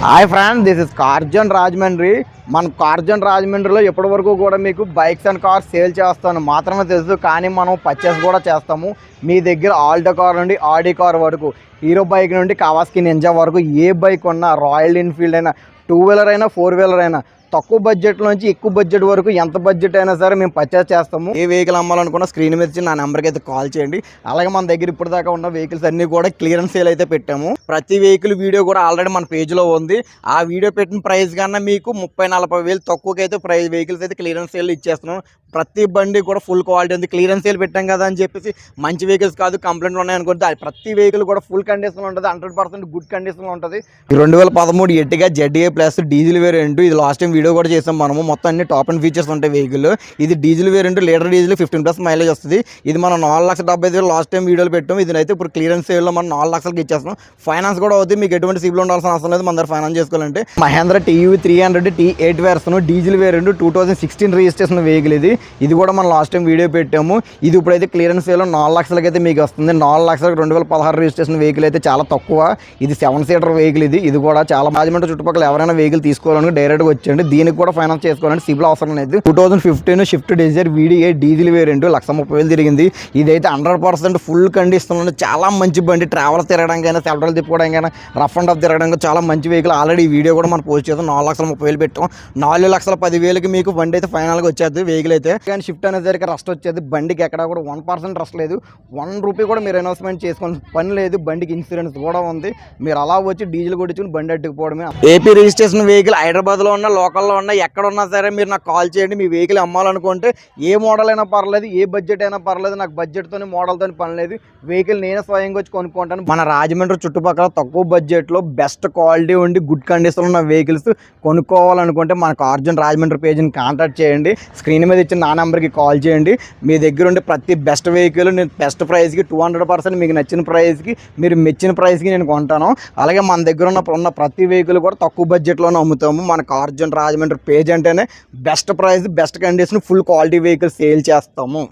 Hi friend, this is Carzone Rajahmundry. మన Carzone రాజమండ్రిలో ఇప్పటి వరకు కూడా మీకు బైక్స్ అండ్ కార్స్ సేల్ చేస్తాను మాత్రమే తెలుసు, కానీ మనం పర్చేస్ కూడా చేస్తాము. మీ దగ్గర ఆల్టో కార్ నుండి ఆడి కార్ వరకు, హీరో బైక్ నుండి కవాసాకి నింజా వరకు ఏ బైక్ ఉన్నా, రాయల్ ఎన్ఫీల్డ్ అయినా, 2 వీలర్ అయినా 4 వీలర్ అయినా, తక్కువ బడ్జెట్ నుంచి ఎక్కువ బడ్జెట్ వరకు ఎంత బడ్జెట్ అయినా సరే మేము పర్చేస్ చేస్తాము. ఏ వెహికల్ అమ్మాలనుకున్న స్క్రీన్ మీద నా నెంబర్కి అయితే కాల్ చేయండి. అలాగే మన దగ్గర ఇప్పుడు దాకా ఉన్న వెహికల్స్ అన్ని కూడా క్లియరెన్స్ సేల్ అయితే పెట్టాము. ప్రతి వెహికల్ వీడియో కూడా ఆల్రెడీ మన పేజ్లో ఉంది. ఆ వీడియో పెట్టిన ప్రైస్ కన్నా మీకు 30-40 వేలు తక్కువకైతే వెహికల్స్ అయితే క్లియరెన్స్ సేల్ ఇచ్చేస్తున్నాం. ప్రతి బండి కూడా ఫుల్ క్వాలిటీ ఉంది. క్లియరెన్స్ సేల్ పెట్టాం కదా అని చెప్పేసి మంచి వెహికల్స్ కాదు, కంప్లైంట్లు ఉన్నాయనుకుంటే ప్రతి వెహికల్ కూడా ఫుల్ కండిషన్లో ఉంటుంది, 100% గుడ్ కండిషన్లో ఉంటుంది. 2013 ఎట్టిగా ZA ప్లస్ డీజిల్ వేరియంట్. ఇది లాస్ట్ టైం వీడియో కూడా చేసాం మనము. మొత్తం అన్ని టాప్ అండ్ ఫీచర్స్ ఉంటాయి వెహికల్. ఇది diesel variant, litre diesel 15+ mileage వస్తుంది. ఇది మనం 4,70,000 లాస్ట్ టైం వీడియోలు పెట్టాం. ఇది అయితే ఇప్పుడు క్లియరెన్స్ సేల్లో మనం 4 లక్షలకి ఇచ్చేస్తున్నాం. ఫైనాన్స్ కూడా అవుతుంది, మీకు ఎటువంటి సిబిల్ ఉండాల్సిన అవసరం లేదు. మన దగ్గర ఫైనాన్స్ చేసుకోవాలంటే Mahindra TUV 300 T8 version diesel variant 2016 registration vehicle. ఇది కూడా మనం లాస్ట్ టైం వీడియో పెట్టాము. ఇది ఇప్పుడైతే క్లియరెన్స్ సేల్లో 4 లక్షలకి అయితే మీకు వస్తుంది. 4 లక్షలకు 2016 రిజిస్ట్రేషన్ వెహికల్ అయితే చాలా తక్కువ. ఇది 7 సీటర్ వెహికల్. ఇది కూడా చాలా రాజమండ్రి చుట్టుపక్కల ఎవరైనా వెహికల్ తీసుకోవాలని డైరెక్ట్గా వచ్చేయండి. దీనికి కూడా ఫైనాన్స్ చేసుకోవాలంటే సిబిల్ అవసరం లేదు. 2015 Swift Dzire VDI diesel variant 1,30,000 తిరిగింది. ఇదైతే 100% ఫుల్ కండిషన్లో చాలా మంచి బండి. ట్రావెల్ తిరగడానికైనా, సెల్టర్లు తిప్పుకోవడానికైనా, రఫ్ అండ్ ఆఫ్ తిరగడానికి చాలా మంచి వెహికల్. ఆల్రెడీ ఈ వీడియో కూడా మనం పోస్ట్ చేస్తాం. 4,30,000 పెట్టాం. 4,10,000కి మీకు బండి అయితే ఫైనల్గా వచ్చేది వెహికల్ అయితే. కానీ షిఫ్ట్ అనేసరికి రస్ట్ వచ్చేది. బండికి ఎక్కడ కూడా 1% రస్ట్ లేదు. 1 రూపీ కూడా మీరు ఇన్వెస్ట్మెంట్ చేసుకోవాల్సిన పని లేదు. బండికి ఇన్సూరెన్స్ కూడా ఉంది. మీరు అలా వచ్చి డీజిల్ కొట్టించుకుని బండి అడ్డుకుపోవడమే. ఏపీ రిజిస్ట్రేషన్ వెహికల్ హైదరాబాద్లో ఉన్న, లోకల్లో ఉన్న, ఎక్కడ ఉన్నా సరే మీరు నాకు కాల్ చేయండి. మీ వెహికల్ అమ్మాలనుకుంటే ఏ మోడల్ అయినా పర్లేదు, ఏ బడ్జెట్ అయినా పర్లేదు. నాకు బడ్జెట్తోని మోడల్తోని పని లేదు. వెహికల్ నేనే స్వయంగా వచ్చి కొనుక్కుంటాను. మన రాజమండ్రి చుట్టుపక్కల తక్కువ బడ్జెట్లో బెస్ట్ క్వాలిటీ ఉండి గుడ్ కండిషన్లో ఉన్న వెహికల్స్ కొనుక్కోవాలనుకుంటే మన కార్జన్ రాజమండ్రి పేజ్ని కాంటాక్ట్ చేయండి. స్క్రీన్ మీద ఇచ్చిన నా నెంబర్కి కాల్ చేయండి. మీ దగ్గర ఉండే ప్రతి బెస్ట్ వెహికల్ నేను బెస్ట్ ప్రైస్కి 200% మీకు నచ్చిన ప్రైస్కి, మీరు మెచ్చిన ప్రైస్కి నేను కొంటాను. అలాగే మన దగ్గర ఉన్న ప్రతి వెహికల్ కూడా తక్కువ బడ్జెట్లోనే అమ్ముతాము. మన కార్జన్ రాజమండ్రి పేజ్ అంటేనే best price, best condition, full quality vehicle sale చేస్తాము.